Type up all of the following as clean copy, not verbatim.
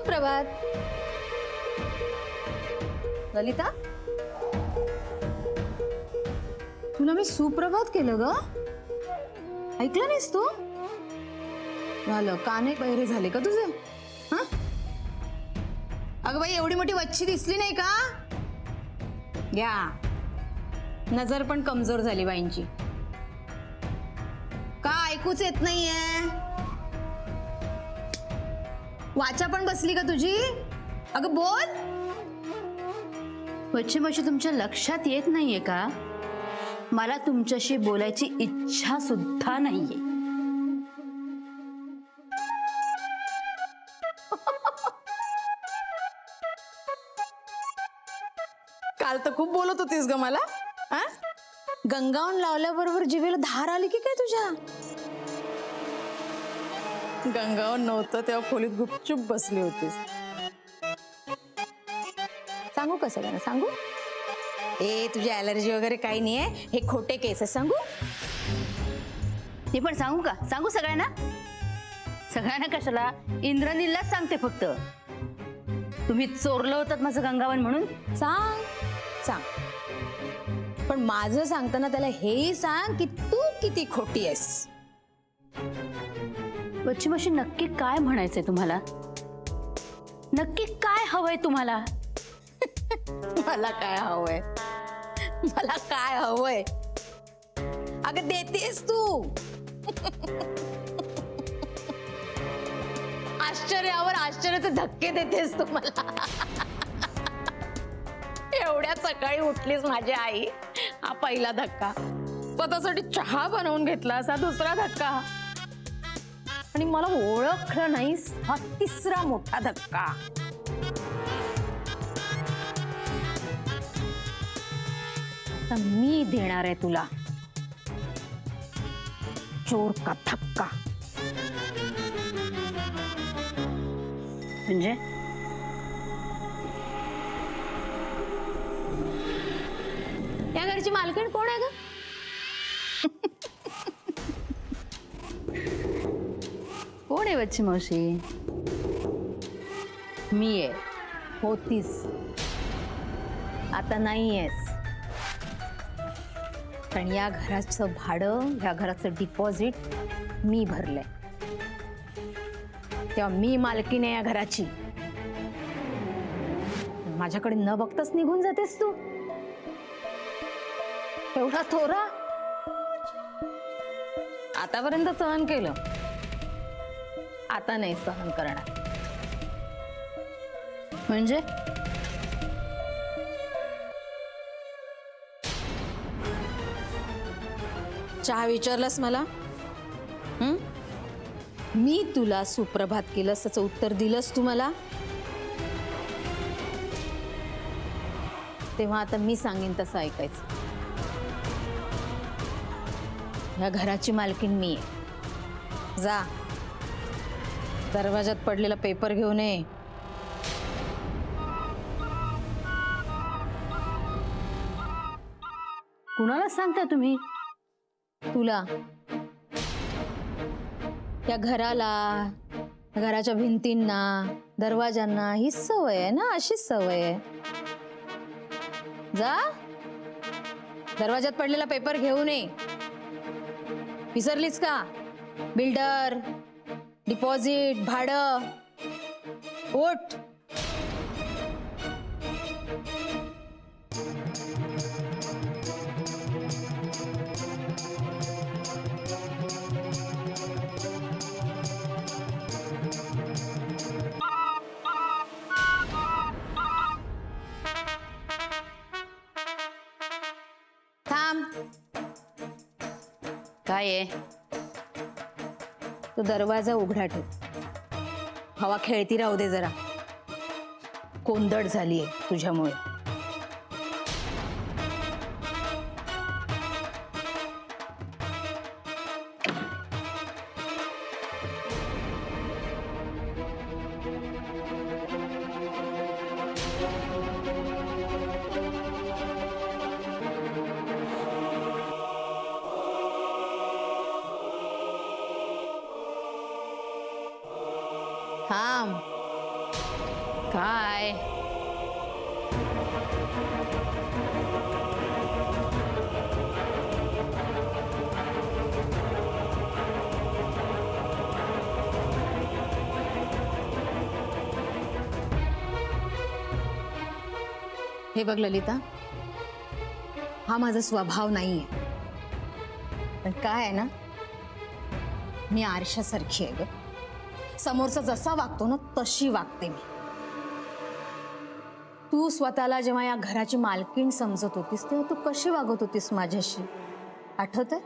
सुप्रभात. ललिता, तुला मी सुप्रभात केलं ग. ऐकलं नाहीस तू? झालं, काने बहिरे झाले का तुझे? हा, अगं बाई, एवढी मोठी वच्छी दिसली नाही का? घ्या, नजर पण कमजोर झाली बाईंची. का ऐकूच येत नाहीये? वाचा पण बसली का तुझी? अगं बोल. वच्ची मावशी, तुमच्या लक्षात येत नाहीये का? मला तुमच्याशी बोलायची इच्छा सुद्धा नाहीये. काल तर खूप बोलत होतीस ग मला. गंगावन लावल्याबरोबर जिभेला धार आली की काय तुझ्या? गंगावन नव्हतं तेव्हा खोलीत गुपचूप बसली होतीस. सांगू का सगळ्यांना? सांगू? ए, तुझी ॲलर्जी वगैरे काही नाहीये, हे खोटे केस आहे. सांगू? ते पण सांगू का? सांगू सगळ्यांना? सगळ्यांना कशाला? इंद्रनीललाच सांगते फक्त. तुम्ही चोरलं होतं माझं गंगावन म्हणून. सांग सांग, पण माझं सांगताना त्याला हेही सांग की तू किती खोटी आहेस. वच्ची मावशी, नक्की काय म्हणायचंय तुम्हाला? नक्की काय हवंय तुम्हाला? मला काय हवंय? मला काय हवंय? अगं देतेस तू. आश्चर्यावर आश्चर्याचे धक्के देतेस तू मला. एवढ्या सकाळी उठलीस माझी आई, हा पहिला धक्का. स्वतःसाठी चहा बनवून घेतलास, हा दुसरा धक्का. आणि मला ओळखलं नाहीस, हा तिसरा मोठा धक्का. आता मी देणार आहे तुला चोर का धक्का. म्हणजे या घरची मालकीण कोण आहे ग? कोण आहे वच्ची मावशी? मी आहे. होतीस, आता नाहीयेस. पण या घराचं भाडं, या घराचं डिपॉझिट मी भरलंय. तेव्हा मी मालकीण आहे या घराची. माझ्याकडे न बघताच निघून जातेस तू. एवढा थोरा. आतापर्यंत सहन केलं, आता नाही सहन करणार. म्हणजे चहा विचारलास मला? मी तुला सुप्रभात केलंस, त्याचं उत्तर दिलंस तू मला. तेव्हा आता मी सांगेन तसं ऐकायचं. ह्या घराची मालकीण मी आहे. जा, दरवाजात पडलेला पेपर घेऊन ये. कुणाला सांगता तुम्ही? तुला. या घराला, घराच्या भिंतींना, दरवाजांना हीच सवय आहे ना, अशीच सवय आहे. जा, दरवाजात पडलेला पेपर घेऊन ये. विसरलीस का? बिल्डर, डिपॉझिट, भाडं. उठ. थांब. काय आहे? तो दरवाजा उघडा ठेव. हवा खेळती राहू दे जरा. कोंदट झालीये तुझ्यामुळे. थांब. काय हे बघ ललिता, हा माझा स्वभाव नाहीये, पण काय आहे ना, मी आरशासारखी आहे ग. समोरचा जसा वागतो ना तशी वागते मी. तू स्वतःला जेव्हा या घराची मालकीण समजत होतीस तेव्हा तू कशी वागत होतीस माझ्याशी, आठवतंय?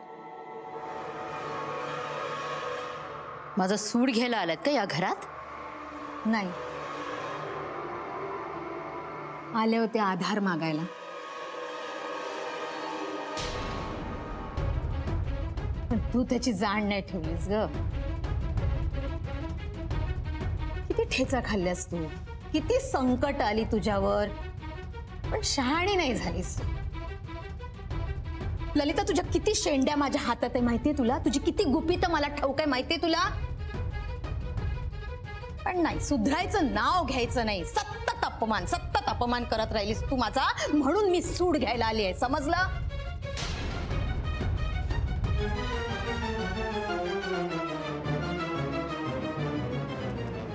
माझं सूड घ्यायला आलात का या घरात? नाही, आले होते आधार मागायला. पण तू त्याची जाण नाही ठेवलीस ग. किती ठेचा खाल्ल्यास तू, किती संकट आली तुझ्यावर, पण शहाणी नाही झालीस तू. ललिता, तुझ्या किती शेंड्या माझ्या हातात आहे माहितीये तुला? तुझी किती गुपितं मला ठाऊक आहे माहितीये तुला? पण नाही, सुधरायचं नाव घ्यायचं नाही. सतत अपमान करत राहिलीस तू माझा, म्हणून मी सूड घ्यायला आली आहे, समजलं?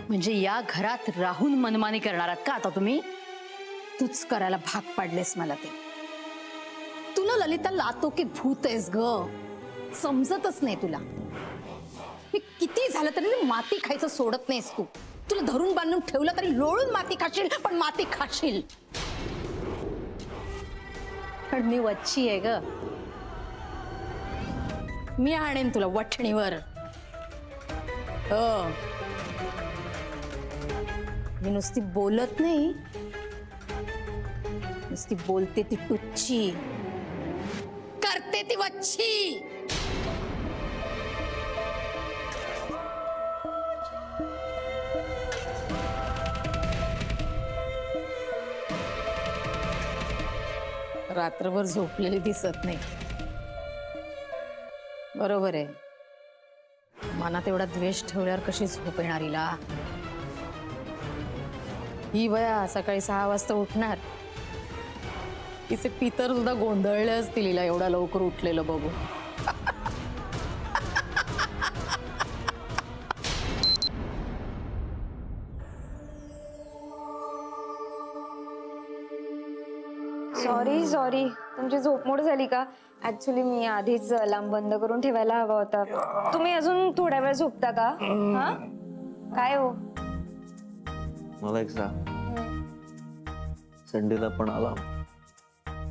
म्हणजे या घरात राहून मनमानी करणार आहात का आता तुम्ही? तूच करायला भाग पाडलेस मला ते. तुला ललिता लातो की भूत आहेस ग, समजतच नाही तुला. मी किती झालं तरी माती खायचं सोडत नाहीस तू. तुला धरून बांधून ठेवलं तरी लोळून माती खाशील, पण माती खाशील. पण मी वच्छी आहे ग, मी आणेन तुला वठणीवर. हो, मी नुसती बोलत नाही, नुसती बोलते ती टुच्ची, करते ती वच्छी. रात्रभर झोपलेली दिसत नाही, बरोबर आहे. मनात एवढा द्वेष ठेवल्यावर कशी झोप येणार हिला? ही बया सकाळी 6 वाजता उठणार, तिचे पितर सुद्धा गोंधळले असतील हिला एवढा लवकर उठलेलं बघू. सॉरी तुमची झोपमोड झाली का? ऍक्च्युली मी आधीच अलार्म बंद करून ठेवायला हवा होता. तुम्ही अजून थोड्या वेळ झोपता का? हा, काय हो? मला एक सांग, संडेला पण आला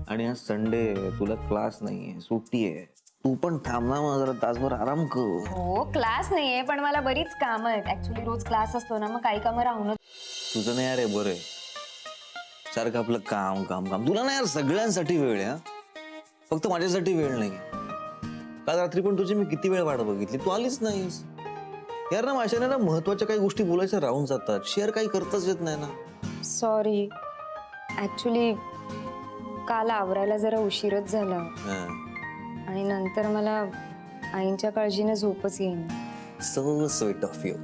आणि आज संडे, तुला क्लास नाहीये, सुट्टी आहे, तू पण थांब ना, मग जरा तासभर आराम कर. हो, क्लास नाहीये, पण मला बरीच कामं आहेत. ऍक्च्युली रोज क्लास असतो ना, मग काही कामं राहूनच. तुझं नाही अरे, बरं आहे. सारखं आपलं काम काम काम. तुला नाही यार सगळ्यांसाठी वेळ आहे, फक्त माझ्यासाठी वेळ नाही. काल रात्री पण तुझी मी किती वेळ वाट बघितली, तू आलीच नाहीस यार. ना माझ्याने ना महत्वाच्या काही गोष्टी बोलायच्या राहून जातात, शेअर काही करताच येत नाही ना. सॉरी, ऍक्च्युली काल आवरायला जरा उशीरच झाला आणि नंतर मला आईंच्या काळजीने झोपच येईन. So sweet of you.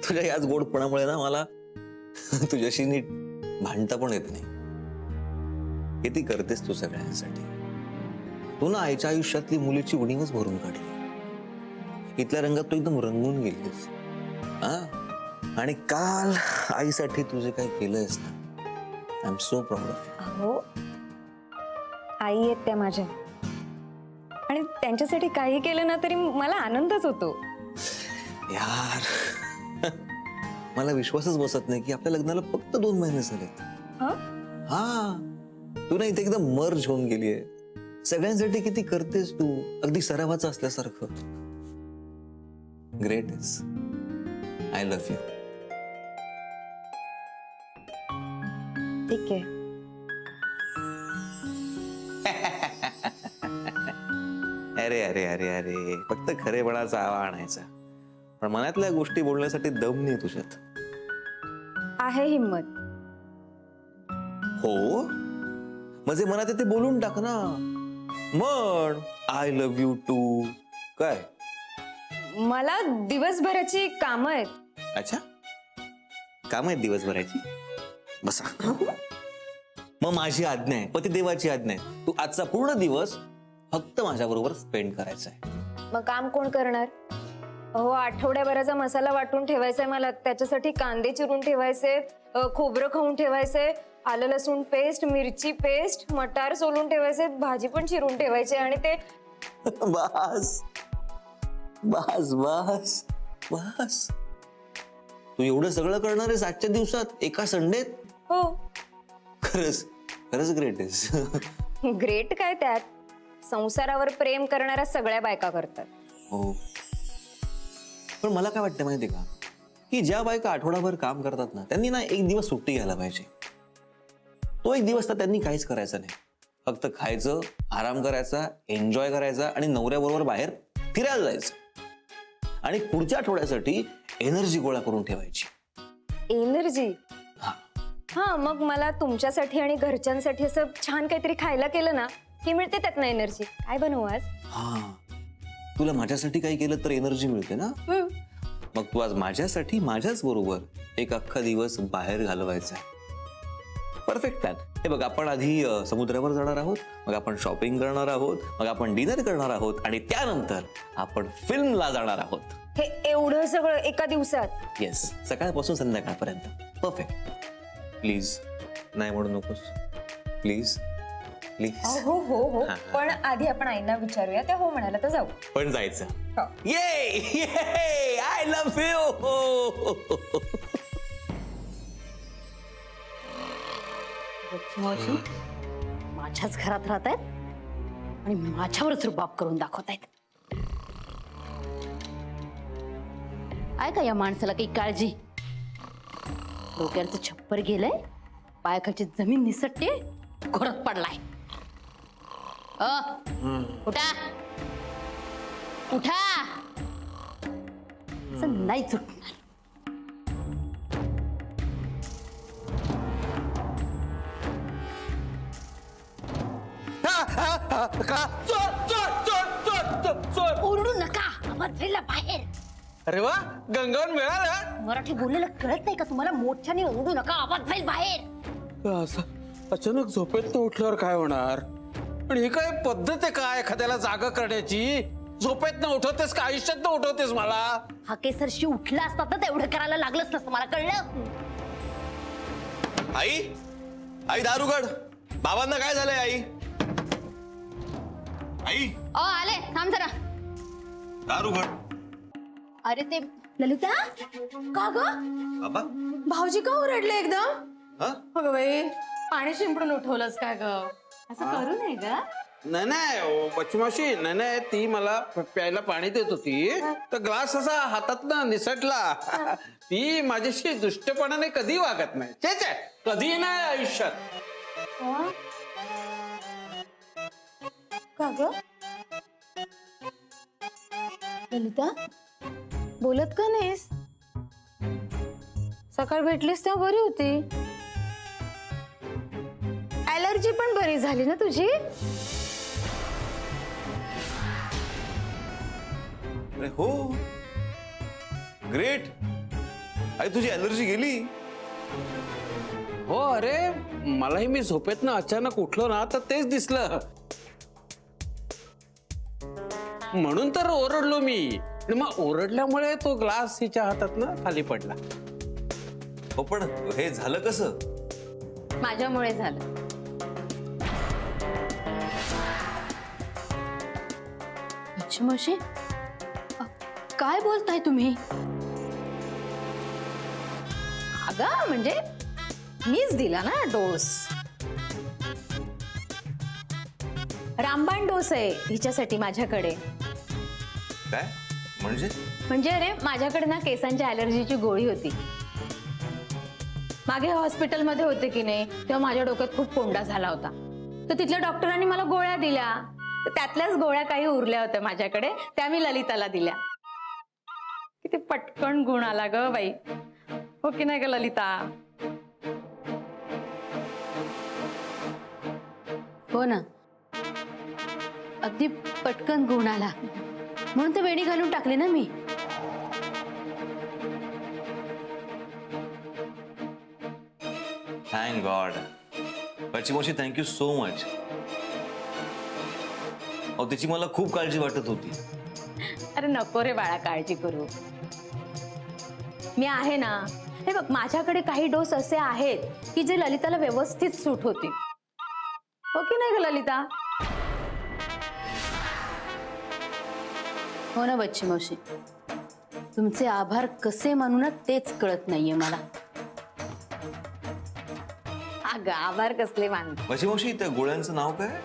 तुझ्या याच गोडपणामुळे ना मला तुझ्याशी नीट भांडता पण येत नाही. किती करतेस तू सगळ्यांसाठी. तू ना आईच्या आयुष्यातली मुलीची उणीवच भरून काढली. इथल्या रंगात तू एकदम रंगून गेलीस. आणि काल आईसाठी तुझे काय केलंयस ना, I am so proud of you. हो, आई आहेत त्या माझ्या, आणि त्यांच्यासाठी काही केलं ना तरी मला आनंदच होतो. यार मला विश्वासच बसत नाही की आपल्या लग्नाला फक्त 2 महिने झालेत. हा, तू ना इथे एकदम मर्ज होऊन गेलीये. सगळ्यांसाठी किती करतेस तू, अगदी सरावाचं असल्यासारखं. Great is. I love you. ठीक आहे. अरे अरे अरे अरे, फक्त खरेपणाचा आवा आणायचा, पण मनातल्या गोष्टी बोलण्यासाठी दम नाही तुझ्यात. आहे हिम्मत. हो, म्हणजे मनात ते बोलून टाक ना. म्हण आय लव्ह यू टू. काय? मला दिवसभराची कामं आहेत. अच्छा, काम आहेत दिवसभराची. बसा. मग माझी आज्ञा आहे, पतिदेवाची आज्ञा आहे, तू आजचा पूर्ण दिवस फक्त माझ्याबरोबर स्पेंड करायचा आहे. मग काम कोण करणार? हो, आठवड्याभराचा मसाला वाटून ठेवायचा आहे मला, त्याच्यासाठी कांदे चिरून ठेवायचे, खोबरं खाऊन ठेवायचे, आलं लसूण पेस्ट, मिरची पेस्ट, मटार सोलून ठेवायचे, भाजी पण चिरून ठेवायची आणि ते बस बस बस बस. तू एवढं सगळं करणार आहेस आजच्या दिवसात, एका संडेत? हो. खरंच खरंच ग्रेट आहेस. ग्रेट काय त्यात? संसारावर प्रेम करणाऱ्या सगळ्या बायका करतात. हो, पण मला काय वाटतं माहितीये का, की ज्या बायका आठवडाभर काम करतात ना, त्यांनी ना एक दिवस सुट्टी घ्यायला पाहिजे. तो एक दिवस तर त्यांनी काहीच करायचं नाही, फक्त खायचं, आराम करायचा, एन्जॉय करायचा आणि नवऱ्याबरोबर बाहेर फिरायला जायचं आणि पुढच्या आठवड्यासाठी एनर्जी गोळा करून ठेवायची. एनर्जी? हा, हा, मग मला तुमच्यासाठी आणि घरच्यांसाठी असं छान काहीतरी खायला केलं ना की मिळते त्यातनं एनर्जी. काय बनवू आज? हा, तुला माझ्यासाठी काही केलं तर एनर्जी मिळते ना. मग तू आज माझ्यासाठी माझ्याच बरोबर एक अख्खा दिवस बाहेर घालवायचा आहे. Perfect plan. हे बघ, आपण आधी समुद्रावर जाणार आहोत, मग आपण शॉपिंग करणार आहोत, मग आपण डिनर करणार आहोत आणि त्यानंतर आपण फिल्मला जाणार आहोत. हे एवढं सगळं एका दिवसात? येस, सकाळपासून संध्याकाळपर्यंत. परफेक्ट. प्लीज नाही म्हणू नकोस, प्लीज प्लीज. हो हो हो, हा. पण आधी आपण आईना विचारूया, त्या हो म्हणाला तर जाऊ. पण जायचं. हो. ये आय लव्ह यू. मावशी माझ्याच घरात राहत आहेत आणि माझ्यावरच रुबाब करून दाखवत आहेत. आहे का या माणसाला काही काळजी? डोक्याचं छप्पर गेलंय, पायाखालची जमीन निसटते, घोरत पडलाय. उठा उठा, असं नाही सुटणार. ओरडू नका, आवाज फैला बाहेर. अरे वा, गंगावन मिळालं. मराठी बोललेलं कळत नाही का तुम्हाला? मोठ्याने ओरडू नका, आवाज जाईल बाहेर. असं अचानक झोपेत उठल्यावर काय होणार? आणि ही काय पद्धत आहे का एखाद्याला जागा करण्याची? झोपेत न उठवतेस का आयुष्यात न उठवतेस मला? हा केसरशी उठला असता तर तेवढं करायला लागलंच नसतं, मला कळलं. आई, आई दार उघड. बाबांना काय झालंय? आई, आई आले, थांब जरा. दार उघड. अरे ते ललिता, का ग? बाबा, भाऊजी का ओरडले एकदम? हा? अगं बाई, पाणी शिंपडून उठवलंस का ग? असं करू नये ग. नाही बचमाशी, नाही ती मला प्यायला पाणी देत होती, तर ग्लास असा हातात ना निसटला. ती माझ्याशी दुष्टपणाने कधी वागत नाही. तेच आहे, कधी नाही आयुष्यात. का ग? ललिता, बोलत का नाहीस? सकाळ भेटलीस तेव्हा बरी होती. ॲलर्जी पण बरी झाली ना तुझी? अरे हो, ग्रेट. आई, तुझी एनर्जी गेली. हो, अरे मलाही मी झोपेत ना अचानक उठलो ना तर तेच दिसलं, म्हणून तर ओरडलो मी. आणि मग ओरडल्यामुळे तो ग्लास हिच्या हातात ना खाली पडला. हो, पण हे झालं कसं? माझ्यामुळे झालं. अच्छा मावशी, काय बोलताय तुम्ही? अगं म्हणजे मीच दिला ना डोस. रामबाण डोस आहे हिच्यासाठी माझ्याकडे. काय म्हणजे अरे, माझ्याकडे ना केसांच्या ॲलर्जीची गोळी होती. मागे हॉस्पिटलमध्ये होते की नाही, तेव्हा माझ्या डोक्यात खूप कोंडा झाला होता. तर तिथल्या डॉक्टरांनी मला गोळ्या दिल्या. तर त्यातल्याच गोळ्या काही उरल्या होत्या माझ्याकडे, त्या मी ललिताला दिल्या. किती पटकन गुण आला ग बाई, हो की नाही ग ललिता? हो ना, अगदी पटकन गुण आला, म्हणून तर वेणी घालून टाकली ना मी. Thank God. बच्ची मावशी थँक्यू सो मच. अहो तिची मला खूप काळजी वाटत होती. अरे नको रे बाळा काळजी करू. मी आहे ना. हे बघ माझ्याकडे काही डोस असे आहेत की जे ललिताला व्यवस्थित सूट होतील. हो की नाही ग ललिता? हो ना बच्ची मावशी, तुमचे आभार कसे मानू ना तेच कळत नाहीये मला. अगं आभार कसले मान. बच्ची मावशी त्या गोळ्यांचं नाव काय?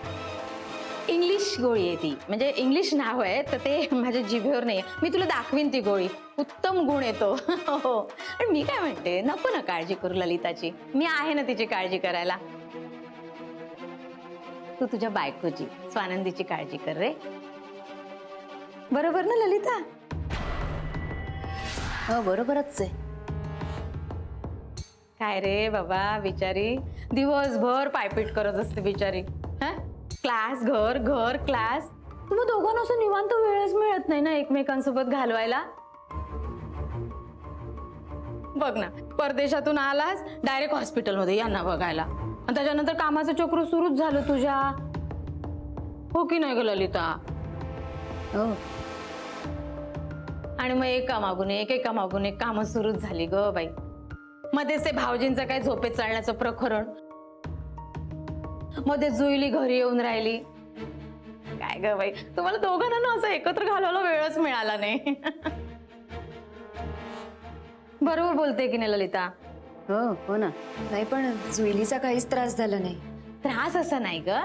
इंग्लिश गोळी आहे ती, म्हणजे इंग्लिश नाव आहे तर ते माझ्या जिभेवर नाही. मी तुला दाखवीन ती गोळी. उत्तम गुण येतो. हो. आणि मी काय म्हणते, नको ना काळजी करू ललिताची. मी आहे ना तिची काळजी करायला. तू तुझ्या बायकोची स्वानंदीची काळजी कर रे. बरोबर ना ललिता? हो बरोबरच आहे. काय रे बाबा बिचारी दिवसभर पायपीट करत असते बिचारी. क्लास घर घर क्लास. तुम्ही दोघांना असं निवांत वेळच मिळत नाही ना एकमेकांसोबत घालवायला. बघ ना परदेशातून आलास डायरेक्ट हॉस्पिटलमध्ये यांना बघायला आणि त्याच्यानंतर कामाचं चक्र सुरूच झालं तुझ्या. हो की नाही ग ललिता? हो आणि मग एका मागून एक कामं सुरूच झाली ग बाई. मध्येच ते भाऊजींचं काय झोपेत चालण्याचं प्रकरण. मध्ये जुईली घरी येऊन राहिली. काय ग बाई तुम्हाला दोघांना ना असं एकत्र घालवायला वेळच मिळाला नाही. बरोबर बोलते की नाही ललिता? हो हो ना. नाही पण जुईलीचा काहीच त्रास झाला नाही. त्रास असा नाही ग.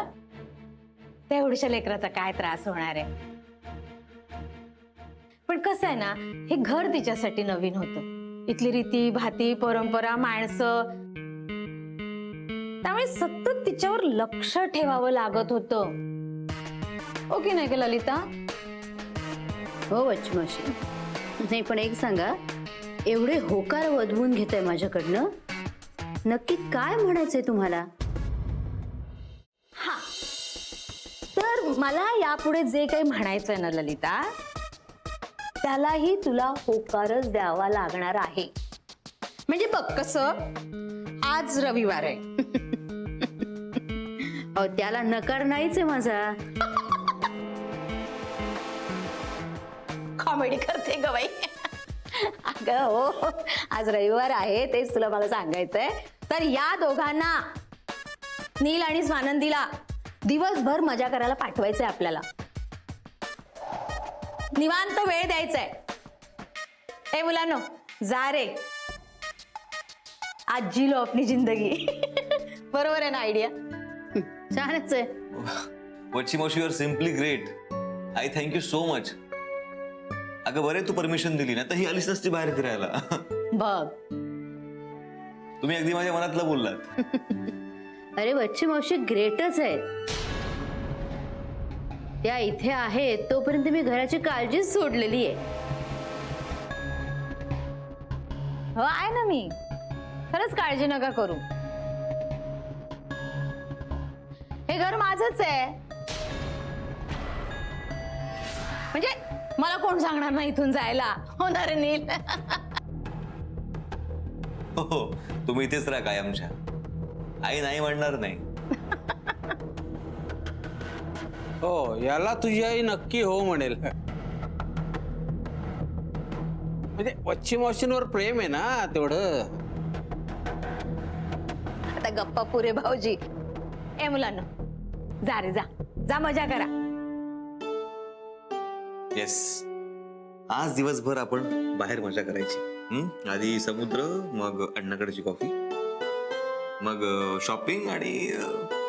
तेवढ्याशा लेकराचा काय त्रास होणार आहे. पण कसं आहे ना हे घर तिच्यासाठी नवीन होतं. इथली रीती भाती परंपरा माणसं त्यामुळे सतत तिच्यावर लक्ष ठेवावं लागत होतं. हो की नाही ग ललिता? हो बच्ची मावशी. नाही पण एक सांगा, एवढे होकार वधवून घेताय माझ्याकडनं, नक्की काय म्हणायचंय तुम्हाला? हा तर मला यापुढे जे काही म्हणायचंय ना ललिता त्यालाही तुला होकारच द्यावा लागणार आहे. म्हणजे बघ कसं आज रविवार आहे. अहो त्याला नकार नाहीच आहे माझा. कॉमेडी करते ग बाई. अगं हो आज रविवार आहे तेच तुला मला सांगायचंय. तर या दोघांना नील आणि स्वानंदीला दिवसभर मजा करायला पाठवायचंय आपल्याला. निवांत वेळ द्यायचाय. ए मुलांनो जा रे. आज जी लो अपनी जिंदगी. बरोबर आहे ना आयडिया? छानच आहे. बच्ची मावशी you are simply great. I thank you so much. अगं बरे तू परमिशन दिली ना तर ही आलीच नसती बाहेर फिरायला. बघ तुम्ही अगदी माझ्या मनातलं बोललात. अरे बच्ची मावशी ग्रेटच आहे. त्या इथे आहेत तोपर्यंत मी घराची काळजीच सोडलेली आहे. हो आहे ना मी. खरंच काळजी नका करू. हे घर माझंच आहे. म्हणजे मला कोण सांगणार नाही इथून जायला. होणार आहे नील? हो तुम्ही इथेच राहा कायमच्या. आई नाही म्हणणार नाही. हो याला तुझी आई नक्की हो म्हणेल. म्हणजे बच्ची मावशींवर प्रेम आहे ना तेवढं. आता गप्पा पुरे भाऊजी. ए मुलांनो जा रे जा. जा मजा करा. येस आज दिवसभर आपण बाहेर मजा करायची. आधी समुद्र, मग अण्णाकडची कॉफी, मग शॉपिंग आणि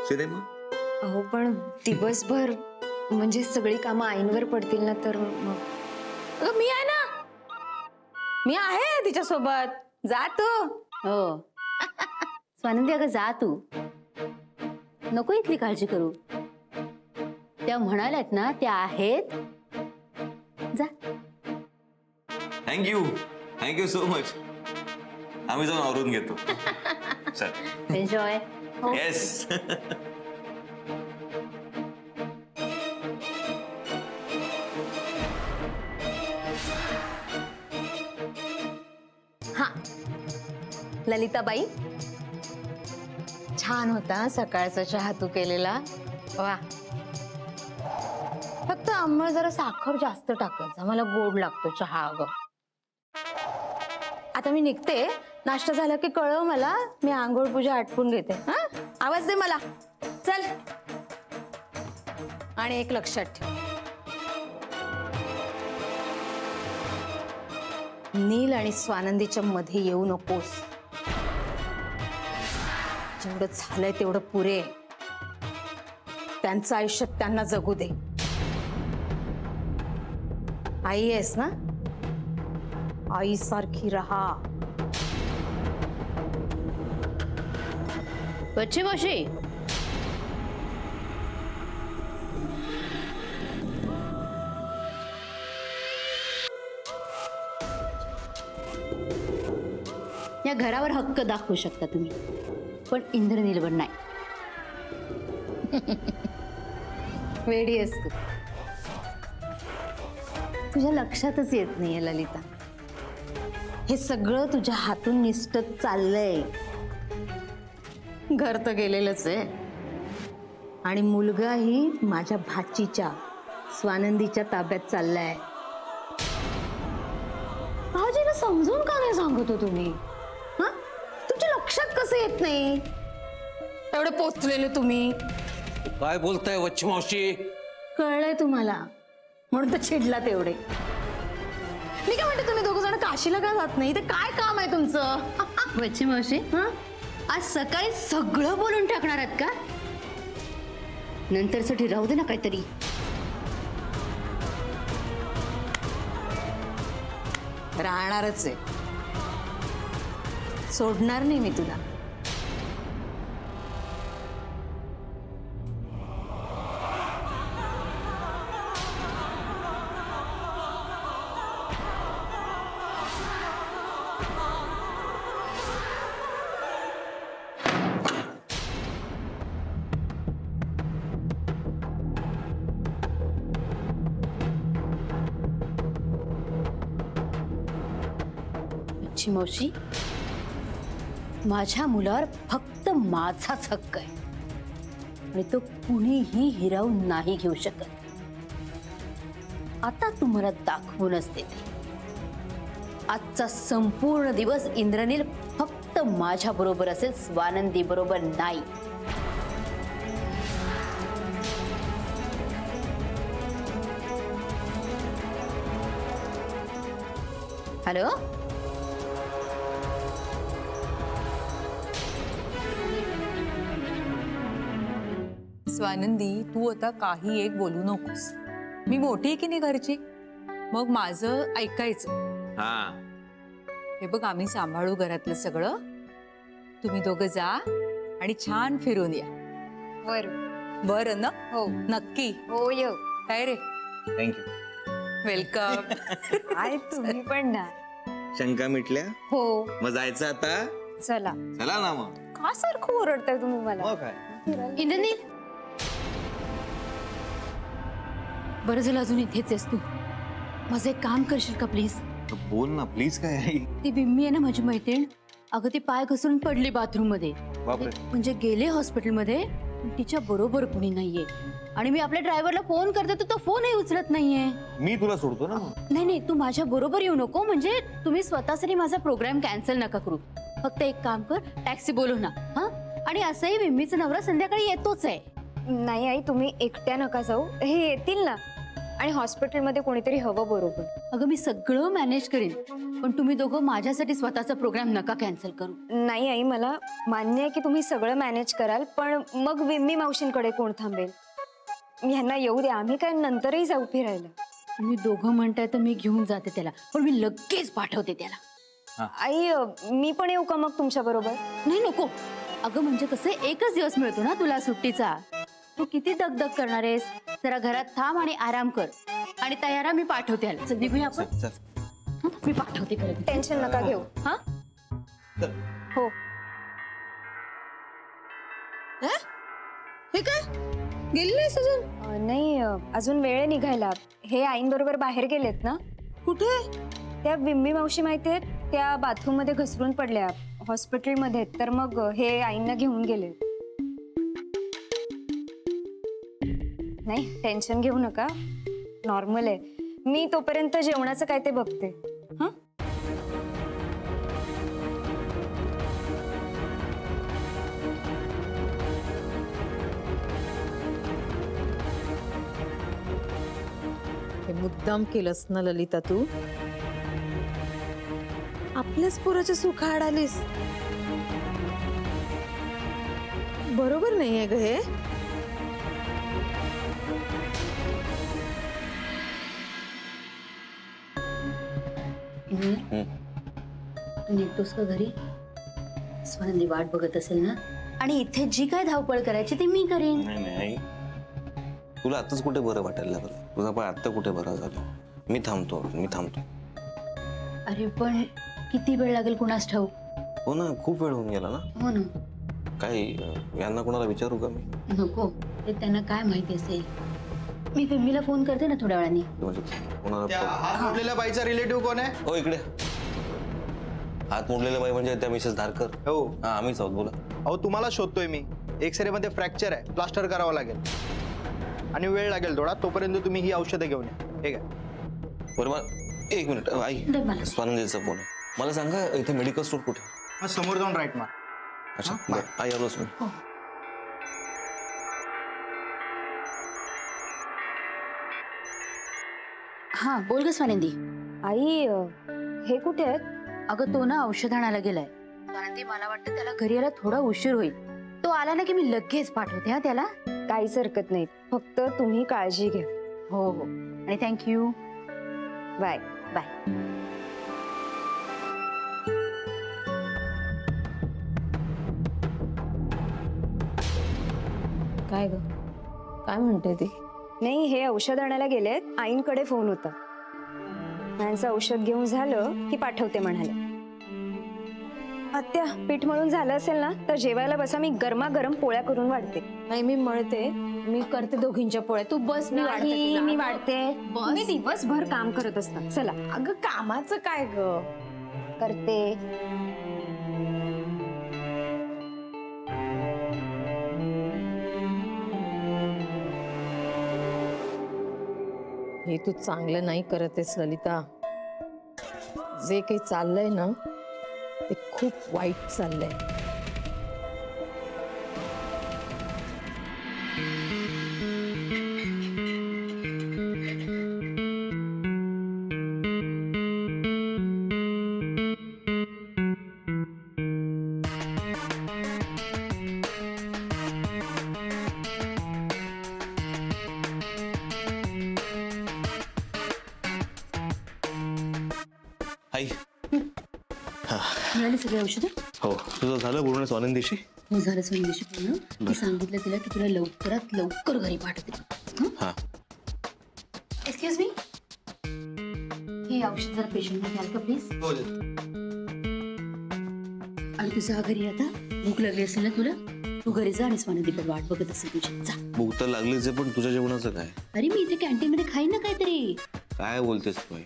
सिनेमा. अहो पण दिवसभर म्हणजे सगळी कामं आईंवर पडतील ना तर मग. अगं मी आहे ना. मी आहे तिच्यासोबत. जा तू. हो स्वानंदी अगं जा तू. नको इथली काळजी करू. त्या म्हणाल्यात ना त्या आहेत. जा. Thank you so much. आम्ही जाऊन आवरून घेतो. चल एन्जॉय. येस. हा ललिताबाई छान होता सकाळचा चहा तू केलेला. वा. फक्त अंमळ जरा साखर जास्त टाकायचं, मला गोड लागतो चहा. अगं आता मी निघते, नाश्ता झाला की कळव मला, मी आंघोळ पूजा आटपून घेते. हा, आवाज दे मला. चल. आणि एक लक्षात ठेव, नील आणि स्वानंदीच्या मध्ये येऊ नकोस. जेवढं झालंय तेवढं पुरे. त्यांचं आयुष्य त्यांना जगू दे. आई आहेस ना, आई सारखी राहा. बच्ची मावशी, या घरावर हक्क दाखवू शकता तुम्ही, पण इंद्रनीलवर नाही. वेडी आहेस तू. तुझ्या लक्षातच येत नाहीये ललिता, हे सगळं तुझ्या हातून निसटत चाललंय. घर तर गेलेलंच आहे, आणि मुलगाही माझ्या भाचीच्या स्वानंदीच्या ताब्यात चाललाय. भाऊजीला समजून का नाही सांगत हो तुम्ही? हा, तुमच्या लक्षात कसं येत नाही? एवढे पोचलेले तुम्ही. काय बोलताय वच्ची मावशी? कळलंय तुम्हाला, म्हणून तर चिडला तेवढे. मी काय म्हणते, तुम्ही दोघ जण काशीला का जात नाही? ते काय काम आहे तुमचं? बच्ची मावशी, हं? आज सकाळी सगळं बोलून टाकणार आहात का? नंतरसाठी राहू दे ना काहीतरी. राहणारच आहे, सोडणार नाही मी तुला. बच्ची मावशी, माझ्या मुलावर फक्त माझाच हक्क आहे, आणि तो कुणीही हिरावून नाही घेऊ शकत. आता तुम्हाला दाखवूनच देते. आजचा संपूर्ण दिवस इंद्रनील फक्त माझ्या बरोबर असेल, स्वानंदी बरोबर नाही. हॅलो, स्वानंदी, तू आता काही एक बोलू नकोस. मी मोठी आहे की नाही घरची, मग माझं ऐकायचं. हा, हे बघ, आम्ही सांभाळू घरातलं सगळं. तुम्ही दोघं जा आणि छान फिरून या. बरं. बरं ना? हो नक्की. हो, य. काय रे, थँक्यू. वेलकम. काय तुम्ही पण ना. शंका मिटल्या? हो, मग जायचं आता? चला. चला ना मग. का सारखं ओरडताय तुम्ही मला? मग काय? इंद्रनील, बरं झालं अजून इथेच आहेस तू. माझं एक काम करशील का प्लीज? बोल ना प्लीज. काय आहे? ती बिम्मी आहे ना माझी मैत्रीण, अगं ती पाय घसरून पडली बाथरूम मध्ये. बापरे. म्हणजे गेले हॉस्पिटलमध्ये, पण तिच्या बरोबर कोणी नाहीये. आणि मी आपल्या ड्रायव्हरला फोन करते तर तो फोनही उचलत नाहीये. मी तुला सोडतो ना. नाही नाही, तू माझ्या बरोबर येऊ नको. म्हणजे तुम्ही स्वतःसाठी माझा प्रोग्राम कॅन्सल नका करू. फक्त एक काम कर, टॅक्सी बोलव ना. हा, आणि असंही बिम्मीचा नवरा संध्याकाळी येतोच आहे. नाही आई, तुम्ही एकट्या नका जाऊ, हे येतील ना. आणि हॉस्पिटलमध्ये कोणीतरी हवं बरोबर. अगं मी सगळं मॅनेज करीन, पण तुम्ही दोघं माझ्यासाठी स्वतःचा प्रोग्राम नका कॅन्सल करू. नाही आई, मला मान्य आहे की तुम्ही सगळं मॅनेज कराल, पण मग विम्मी मावशींकडे कोण थांबेल? ह्यांना येऊ द्या, आम्ही काय नंतरही जाऊ फिरायला. तुम्ही दोघं म्हणताय तर मी घेऊन जाते त्याला, पण मी लगेच पाठवते त्याला. आई, मी पण येऊ का मग तुमच्या बरोबर? नाही नको. अगं म्हणजे कसं, एकच दिवस मिळतो ना तुला सुट्टीचा. तू किती दगदग करणार आहेस? जरा घरात थांब आणि आराम कर. आणि तयारा मी पाठवते याला. चल निघूया आपण. हं, मी पाठवते खरं. टेन्शन नका घेऊ. हा, हो. हे काय गेली नाहीस अजून? नाही, अजून वेळ निघायला. हे आईंबरोबर बाहेर गेलेत ना. कुठे? त्या विम्मी मावशी माहितीये, त्या बाथरूम मध्ये घसरून पडल्या हॉस्पिटलमध्ये. तर मग हे आईंना घेऊन गेले. नाही टेन्शन घेऊ नका, नॉर्मल आहे. मी तोपर्यंत जेवणाचं काय ते बघते. हा हे मुद्दाम केलंस ना ललिता तू? आपल्याच पोराच्या सुखाआड आलीस. बरोबर नाहीये ग हे. तू निघतोस का घरी? स्वानंदी वाट बघत असेल ना, आणि इथे जी काय धावपळ करायची ती मी करेन. नाही नाही, तुला आताच कुठे बरं वाटायला लागलं? तुझा पाय आत्ता कुठे बरा झाला? मी थांबतो. अरे पण किती वेळ लागेल कुणास ठाऊक. हो ना, खूप वेळ होऊन गेला ना. हो ना. काय यांना कोणाला विचारू का मी? नको, ते त्यांना काय माहिती असेल. मी पिंमीला फोन करते ना थोड्या वेळाने. म्हणजे कोणाला? हात मोडलेल्या बाईचा रिलेटिव्ह कोण आहे? हो इकडे. हात मोडलेला बाई म्हणजे त्या मिसेस धारकर. हो. हा, आम्हीच आहोत, बोला. अहो तुम्हाला शोधतोय मी. एक्सरे मध्ये फ्रॅक्चर आहे, प्लास्टर करावं लागेल आणि वेळ लागेल थोडा. तोपर्यंत तुम्ही ही औषधं घेऊन या. ठीक आहे? बरं मग एक मिनिट आई, दे मला. स्वानंदीचा फोन आहे. मला सांगा इथे मेडिकल स्टोर कुठे? मग समोर जाऊन राईट मार. अच्छा बरं, आई आलोच मी. हा बोल ग स्वानंदी. आई हे कुठे आहेत? अगं तो ना औषध आणायला गेलाय. स्वानंदी मला वाटतं त्याला घरी यायला थोडा उशीर होईल. तो आला ना की मी लगेच पाठवते हा त्याला. काहीच हरकत नाही, फक्त तुम्ही काळजी घ्या. हो हो, आणि थँक्यू. बाय. बाय. काय ग, काय म्हणते ती? नाही, हे औषध आणायला गेलेत. आईंकडे फोन होता. यांचं औषध घेऊन झालं की पाठवते म्हणाले. आत्या, पीठ मळून झालं असेल ना तर जेवायला बसा. मी गरमागरम पोळ्या करून वाढते. नाही मी मळते, मी करते दोघींच्या पोळ्या. तू बस, मी वाढते नाही, तुला. मी वाढते. मी दिवसभर काम करत असतात. चला अगं कामाचं काय ग? करते. हे तू चांगलं नाही करत आहेस ललिता. जे काही चाललंय ना ते खूप वाईट चाललंय. आई. मिळाली सगळी औषधं? हो, तुझं झालं पूर्ण स्वानंदीशी? हो झालं स्वानंदीशी पूर्ण. मी सांगितलं तिला की तुला लवकरात लवकर घरी पाठवते. हा. एक्सक्यूज मी, हे औषध जरा पेशंटला द्याल का प्लीज? आणि तू जा घरी आता. भूक लागली असेल ना तुला, तू घरी जा आणि स्वानंदीकडे वाट बघत असेल तुझी. जा. भूक तर लागलीच आहे, पण तुझ्या जेवणाचं काय? अरे मी इथे कॅन्टीन मध्ये खाईन ना काहीतरी. काय बोलतेस तू आई?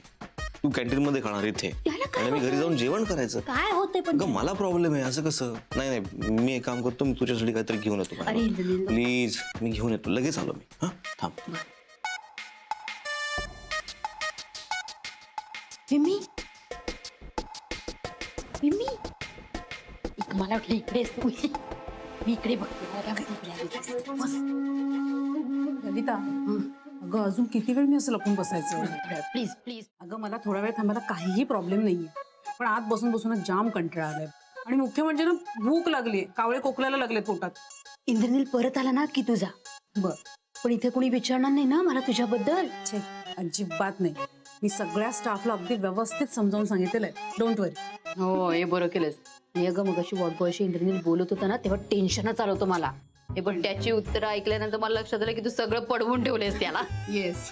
तू कॅन्टीन मध्ये खाणार इथे त्याला काय आणि मी घरी जाऊन जेवण करायचं? काय होतंय पण? अगं मला प्रॉब्लेम आहे, असं कसं? नाही नाही, मी एक काम करतो, मी तुझ्यासाठी काहीतरी घेऊन येतो. अरे इंद्रनील, प्लीज, मी घेऊन येतो, लगेच आलो मी. हा थांब. मिमी, मिमी, मला वाटलं इकडेच तू. मी इकडे बघते. बस. ललिता, अगं अजून किती वेळ मी असं लपून बसायचं? Please please. अगं मला थोडा वेळ थांबायला काहीही प्रॉब्लेम नाहीये, पण आत बसून बसून जाम कंटाळा आलाय. आणि मुख्य म्हणजे ना भूक लागलीये, कावळे कोकलायला लागले पोटात. इंद्रनील परत आला ना की तुझा. बर, पण इथे कोणी विचारणार नाही ना मला तुझ्याबद्दल? छे, अजिबात नाही. मी सगळ्या स्टाफला अगदी व्यवस्थित समजावून सांगितलेलं आहे. डोंट वरी. हो, हे बरं केलंस. मी अगं मगाशी वॉर्ड बॉयशी इंद्रनील बोलत होता ना तेव्हा टेन्शनच आलं होतं मला. हे पण त्याची उत्तरं ऐकल्यानंतर मला लक्षात आलं की तू सगळं पडवून ठेवलेस त्याला. येस.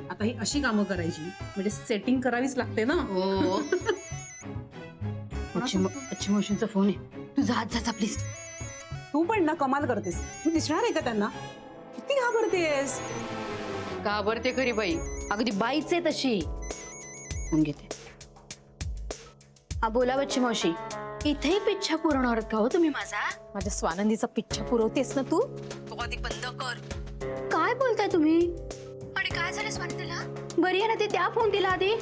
आता ही अशी कामं करायची म्हणजे सेटिंग करावीच लागते ना. हो. अच्छी मशीनचा फोन आहे. तू जा जा प्लीज. तू पण ना कमाल करतेस. मी दिसणार आहे का त्यांना? किती घाबरतेस? घाबरते खरी बाई, अगदी बाईच आहे तशी. फोन घेते. हा बोला बच्ची मावशी. इथेही पिच्छा पुरवणार का हो तुम्ही माझा? माझ्या स्वानंदीचा पिच्छा पुरवतेस ना तू? तो आधी बंद कर. काय बोलताय तुम्ही? आणि काय झालं स्वानंदीला? बरी आहे ना ती? त्या फोन दिला आधी.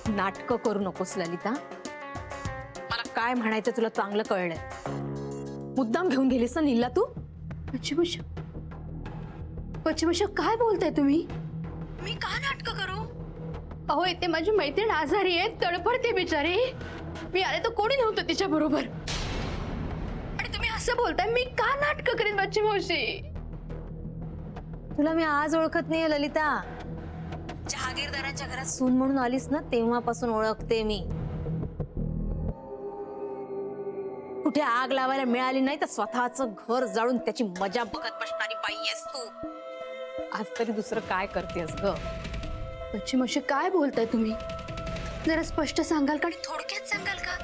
नाटकं करू नकोस ललिता. मला काय म्हणायचं तुला चांगलं कळलंय. मुद्दाम घेऊन गेलीस ना नीलला तू? पश्चिमश काय बोलताय तुम्ही? मी का नाटक करू? अहो इथे माझी मैत्रीण आजारी आहे, तडफडते बिचारी. मी आले तर कोणी नव्हतं तिच्या बरोबर. आणि तुम्ही असं बोलताय, मी का नाटक करीन बच्ची मावशी? तुला मी आज ओळखत नाहीये ललिता. जहागीरदाराच्या घरात सून म्हणून आलीस ना तेव्हापासून ओळखते मी. कुठे आग लावायला मिळाली नाही तर स्वतःचं घर जाळून त्याची मजा बघत बसणारी बाई आहेस तू. आज तरी दुसरं काय करतेस ग? बच्ची मावशी काय बोलताय तुम्ही? जरा स्पष्ट सांगाल का आणि थोडक्यात सांगाल का?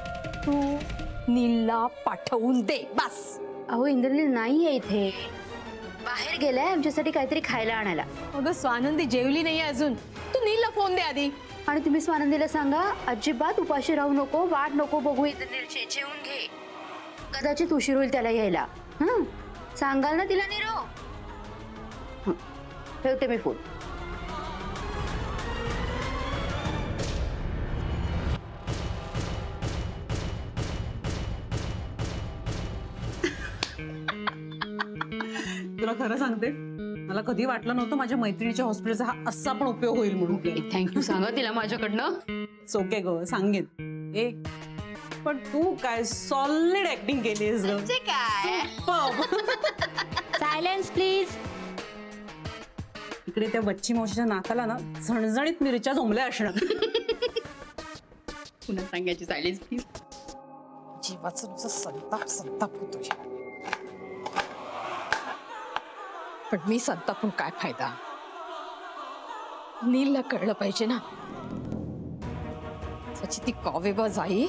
तू नीलला पाठवून दे बस. अहो इंद्रनील नाहीये इथे, बाहेर गेलाय आमच्यासाठी काहीतरी खायला आणायला. अगं स्वानंदी जेवली नाहीये अजून. तू नीलला फोन दे आधी. आणि तुम्ही स्वानंदीला सांगा अजिबात उपाशी राहू नको, वाट नको बघू इंद्रनीलची, जेवून घे. कदाचित उशीर होईल त्याला यायला. सांगाल ना तिला नीरो? ठेवते मी फोन. तुला खरं सांगते, मला कधी वाटलं नव्हतं माझ्या मैत्रिणीच्या हॉस्पिटलचा हा असा पण उपयोग होईल म्हणून. थँक्यू सांगा तिला माझ्याकडनं. सोके ग, सांगेन. ए पण तू काय सॉलिड ऍक्टिंग केलीस ग. काय सायलेन्स प्लीज. इकडे त्या बच्ची मावशीच्या नाकाला ना झणझणीत मिरच्या जमल्या असणार. पुन्हा सांगायची सायलेन्स प्लीज. जीवाचं नुसतं संताप संताप होतो. पण मी संतापून काय फायदा? नीलला कळलं पाहिजे ना. त्याची ती कावेबाज आई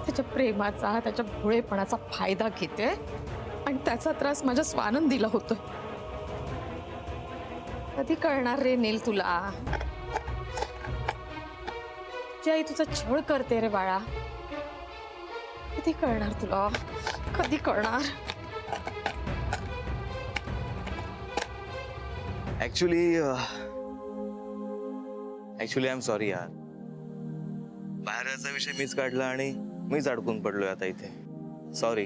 त्याच्या प्रेमाचा, त्याच्या भोळेपणाचा फायदा घेते आणि त्याचा त्रास माझ्या स्वानंदीला होतोय. कधी कळणार रे नील तुला? तुझी आई तुझा छळ करते रे बाळा. कधी कळणार तुला? कधी कळणार? ऍक्च्युली आय एम सॉरी यार. बाहेरचा विषय मीच काढला आणि मीच अडकून पडलोय आता इथे. सॉरी.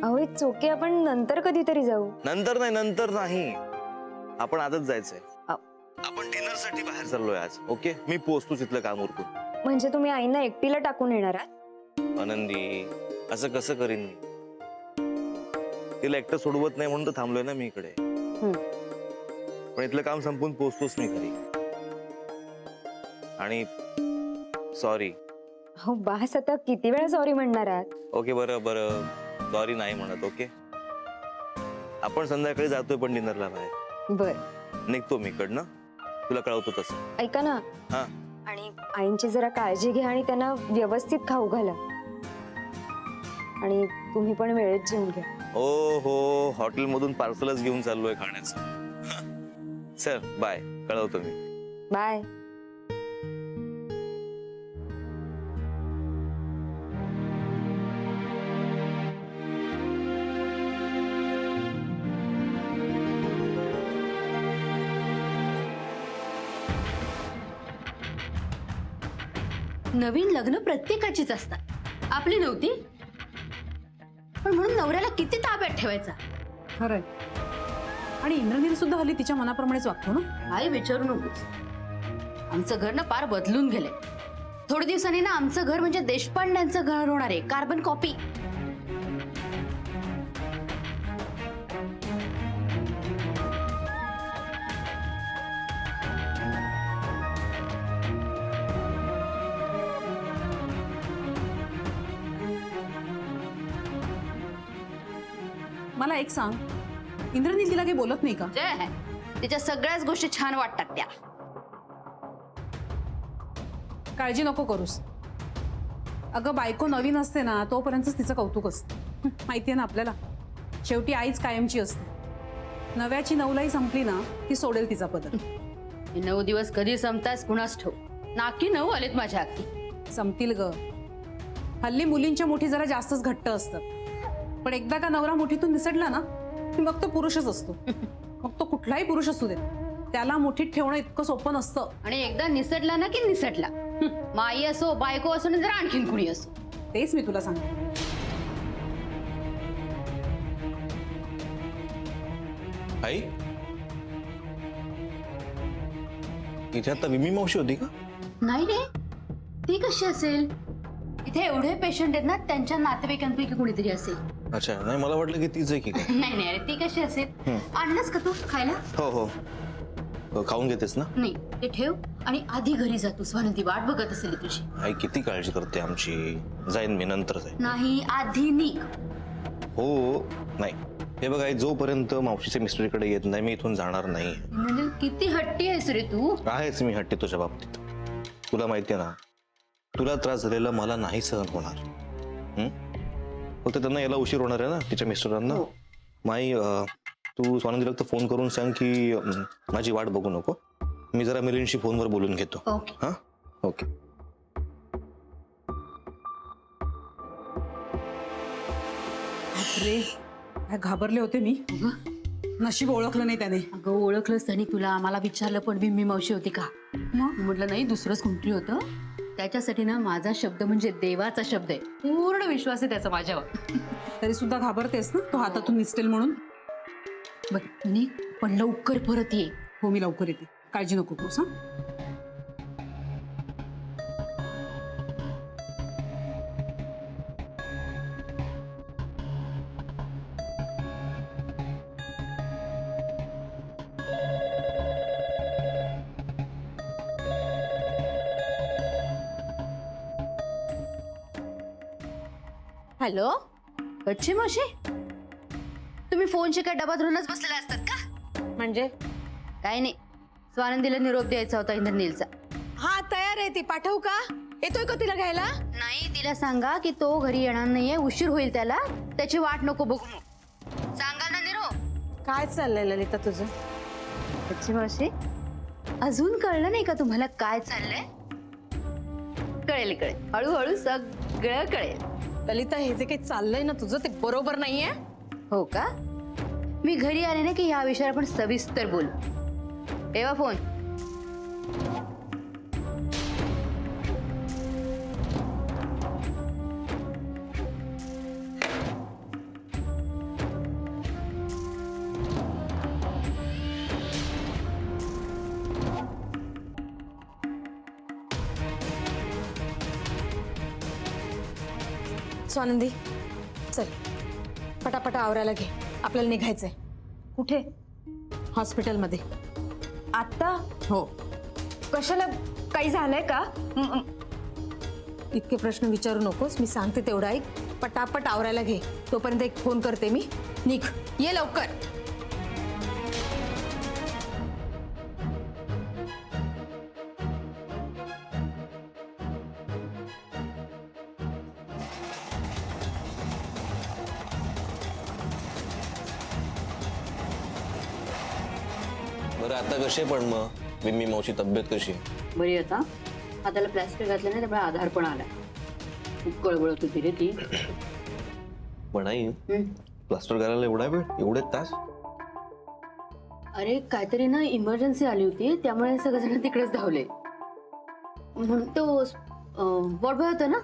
अहो इट्स ओके. आपण नंतर कधीतरी जाऊ. नंतर नाही, आपण आजच जायचंय. आपण डिनर साठी बाहेर चाललोय आज. ओके, मी पोहोचतोच इथलं काम उरकून. म्हणजे तुम्ही आईना एकटीला टाकून येणार आहात? आनंदी, असं कसं करीन मी? तिला एकटं सोडवत नाही म्हणून तर थांबलोय ना मी इकडे. पण इथलं काम संपून पोहोचतोच मी घरी. आणि सॉरी. हो बास, आता किती वेळा सॉरी म्हणणार आहात? ओके बरं सॉरी नाही म्हणत. ओके, आपण संध्याकाळी जातोय पण डिनरला बाहेर. बर, निघतो मी इकडनं, तुला कळवतो तसं. ऐका ना. हा, आणि आईंची जरा काळजी घ्या आणि त्यांना व्यवस्थित खाऊ घाला. आणि तुम्ही पण वेळेत जेवून घ्या. हो, हॉटेलमधून पार्सलच घेऊन चाललोय खाण्याचं. चल बाय, कळवतो मी. बाय. नवीन लग्न प्रत्येकाचीच असतात, आपली नव्हती. पण म्हणून नवऱ्याला किती ताब्यात ठेवायचा? खरंय. आणि इंद्रनील सुद्धा हल्ली तिच्या मनाप्रमाणेच वागतो ना. काय विचारू नकोस, आमचं घर ना पार बदलून गेलंय. थोड्या दिवसांनी ना आमचं घर म्हणजे देशपांड्यांचं घर होणार आहे, कार्बन कॉपी. मला एक सांग, इंद्रनील तिला काही बोलत नाही का? तिच्या सगळ्याच गोष्टी छान वाटतात त्या. काळजी नको करूस. अगं बायको नवीन असते ना तोपर्यंतच तिचं कौतुक असतं. माहितीये ना आपल्याला, शेवटी आईच कायमची असते. नव्याची नवलाई संपली ना ती सोडेल तिचा पदर. 9 दिवस कधी संपतास कुणास ठेव. नाकी 9 आलेत माझ्या हाती. संपतील ग. हल्ली मुलींच्या मुठी जरा जास्तच घट्ट असतात. पण एकदा का नवरा मुठीतून निसटला ना की मग तो पुरुषच असतो. मग तो कुठलाही पुरुष असू दे, त्याला मुठीत ठेवणं इतकं सोपं नसतं. आणि एकदा निसटला ना की निसटला. माई असो, बायको असो, नाही तर आणखीन कुणी असो. तेच मी तुला सांगते. आई, इथे आता विमी मावशी होती का? नाही रे, ती कशी असेल? इथे एवढे पेशंट आहेत ना, त्यांच्या नातेवाईकांपैकी कुणीतरी असेल. अच्छा, नाही मला वाटलं की तीच आहे की काय. नाही नाही अरे, ती कशी असेल? आणलंस का तू खायला? हो हो, खाऊन घेतेस ना? नाही, ते ठेव आणि आधी घरी जा तू. स्वानंदी वाट बघत असेल तुझी. आई किती काळजी करते आमची. जाईन मी, नंतर जाईन. नाही, आधी निघ. हो, नाही हे बघ आई, जोपर्यंत मावशीच्या मिस्टरीकडे येत नाही मी इथून जाणार नाही. म्हणजे किती हट्टी आहेस रे तू. आहेच मी हट्टी तुझ्या बाबतीत. तुला माहितीये ना, तुला त्रास झालेला मला नाही सहन होणार. फक्त त्यांना यायला उशीर होणार आहे ना, तिच्या मिस्टरांना. माई, तू स्वानंदीला फक्त फोन करून सांग की माझी वाट बघू नको. मी जरा मिलिंदशी फोनवर बोलून घेतो. ओके. हा, ओके. रे, काय घाबरले होते मी. नशीब ओळखलं नाही त्याने. अगं ओळखलंच त्यांनी तुला. मला विचारलं पण बिम्मी मावशी होती का. म्हटलं नाही, दुसरंच कोणतरी होतं. त्याच्यासाठी ना माझा शब्द म्हणजे देवाचा शब्द आहे. पूर्ण विश्वास आहे त्याचा माझ्यावर. तरी सुद्धा घाबरतेस ना तो हातातून निसटेल म्हणून. बघ निघ, पण लवकर परत ये. हो, मी लवकर येते, काळजी नको करूस. हा, हॅलो, बच्ची मावशी, तुम्ही फोनशी काय डबा धरूनच बसलेला असतात का? म्हणजे काय नाही, स्वानंदीला निरोप द्यायचा होता इंद्रनीलचा. हा, तयार आहे ती. पाठवू का? येतोय का तिला घ्यायला? नाही, तिला सांगा की तो घरी येणार नाहीये, उशीर होईल त्याला. त्याची वाट नको बघू. मग सांगा ना निरोप. काय चाललंय ललिता तुझं? बच्ची मावशी, अजून कळलं नाही का तुम्हाला काय चाललंय? कळेल कळेल, हळूहळू सगळं कळेल. ललिता, हे जे काही चाललंय ना तुझं, ते बरोबर नाहीये. हो का? मी घरी आले ना की या विषयावर आपण सविस्तर बोलू. ठेवा फोन. स्वानंदी, चल पटापटा आवरायला घे. आपल्याला निघायचंय. कुठे? हॉस्पिटलमध्ये. आता? हो. कशाला? काही झालंय का? इतके प्रश्न विचारू नकोस. मी सांगते तेवढं ऐक. पटापट आवरायला घे. तोपर्यंत एक फोन करते मी. निघ, ये लवकर. बरं, आता कसे पण मग विमी मावशी तब्येत कशी? बरी आता. हाताला प्लॅस्टर घातलं नाही त्यामुळे आधार पण आला. खूप कळबळत होती रे ती. पण आई, प्लास्टर करायला एवढा वेळ, एवढे तास? अरे काहीतरी ना इमर्जन्सी आली होती, त्यामुळे सगळेजण तिकडेच धावले. म्हणून तो वॉर्ड बॉय होता ना,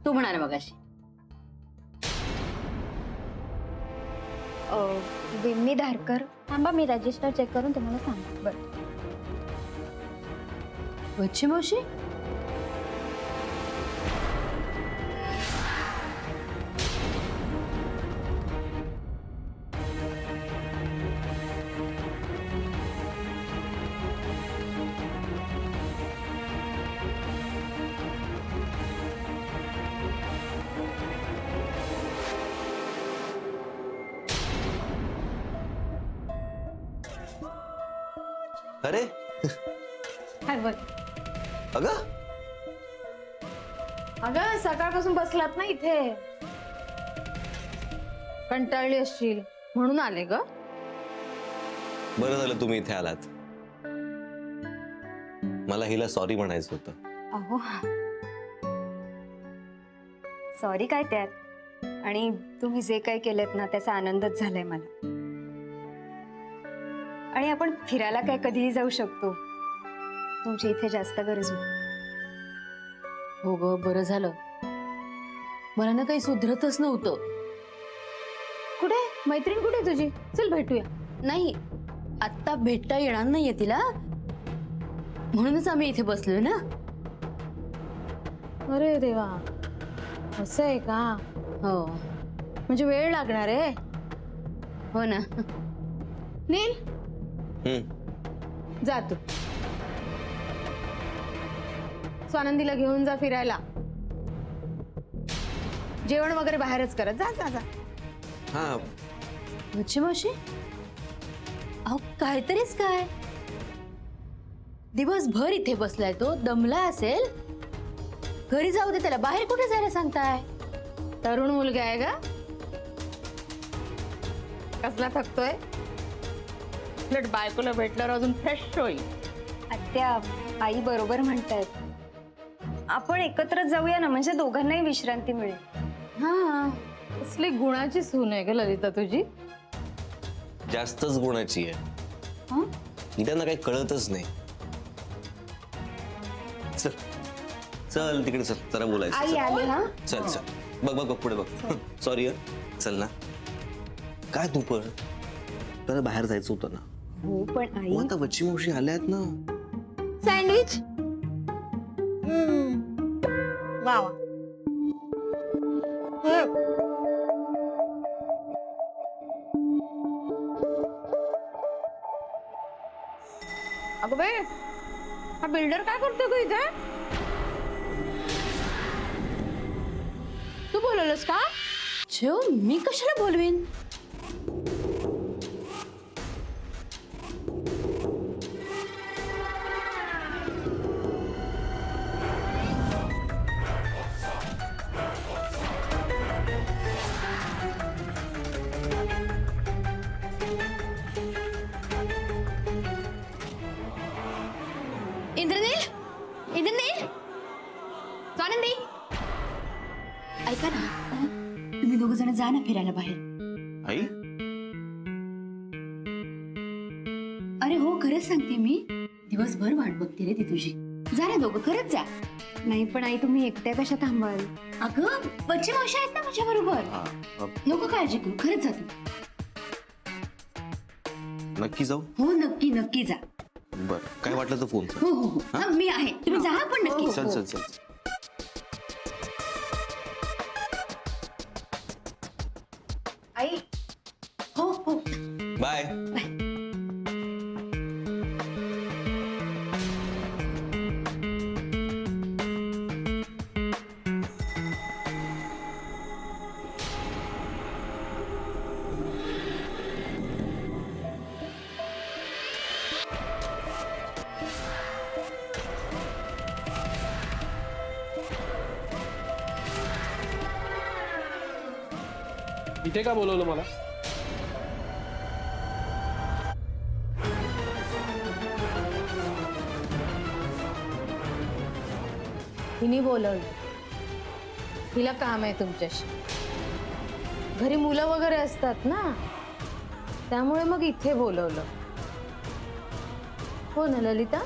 तो म्हणाला मगाशी. विम्मी धारकर. थांबा, मी रजिस्टर चेक करून तुम्हाला सांगते. बरं. बच्ची मावशी, अरे काय बघ. अगं, अगं, सकाळपासून बसलात ना इथे. कंटाळली असशील म्हणून आले ग. बरं झालं तुम्ही इथे आलात. मला हिला सॉरी म्हणायचं होतं. अहो, सॉरी काय त्यात. आणि तुम्ही जे काही केलेत ना, त्याचा आनंदच झालाय मला. आणि आपण फिरायला काय कधीही जाऊ शकतो. तुमची इथे जास्त गरज होती. हो ग, बरं झालं. मला ना काही सुधरतच नव्हतं. कुठे मैत्रीण कुठे आहे तुझी? चल भेटूया. नाही, आत्ता भेटता येणार नाहीये तिला, म्हणूनच आम्ही इथे बसलोय ना. अरे देवा, असं आहे का? हो म्हणजे वेळ लागणार आहे. हो ना. नील, हम्म. जा तू स्वानंदीला घेऊन जा फिरायला. जेवण वगैरे बाहेरच करत जा. जा जा. हा, बच्ची मावशी, अहो काहीतरीच काय, दिवसभर इथे बसलाय तो, दमला असेल. घरी जाऊ दे त्याला, बाहेर कुठे जायला सांगताय? तरुण मुलगा आहे का? कसला थकतोय? उलट बायकोला भेटल्यावर अजून फ्रेश होईल. आत्या, आई बरोबर म्हणतायत. आपण एकत्र जाऊया ना, म्हणजे दोघांनाही विश्रांती मिळेल. हा, कसली गुणाची सून आहे ग ललिता तुझी. जास्तच गुणाची आहे. हं? ही त्यांना काही कळतच नाही. चल चल तिकडे चल, जरा बोलायचं. आई चल. आली हा. चल चल, बघ बघ बघ पुढे बघ. सॉरी चल ना. काय तू पण त्याला बाहेर जायचं होतं ना. हो पण आई, मग आता बच्ची मावशी आल्यात ना. सँडविच. वा वा. अगं बाई, हा बिल्डर काय करतो ग इथे? तू बोलवलंस का? जेव, मी कशाला बोलवीन? इंद्रनील, इंद्रनील, स्वानंदी, ऐका ना, तुम्ही दोघ जण जा ना फिरायला बाहेर. आई, अरे हो, खरंच सांगते मी, दिवसभर वाट बघते रे ती तुझी. जा ना दोघं, खरंच जा. नाही पण आई, तुम्ही एकट्या कशा थांबाल? अगं बच्ची मावशी आहेत ना माझ्या बरोबर. हा, नको काळजी करू, खरंच जा तू. नक्की जाऊ. हो नक्की नक्की जा. बर, काय वाटलं तर फोन कर. हो हो हो, हा, मी आहे, तुम्ही जा पण नक्की. चल चल चल. आई, हो हो. बाय. इथे का बोलवलं मला? तिने बोलवलं. तिला काम आहे तुमच्याशी. घरी मुलं वगैरे असतात ना, त्यामुळे मग इथे बोलवलं. हो ना ललिता?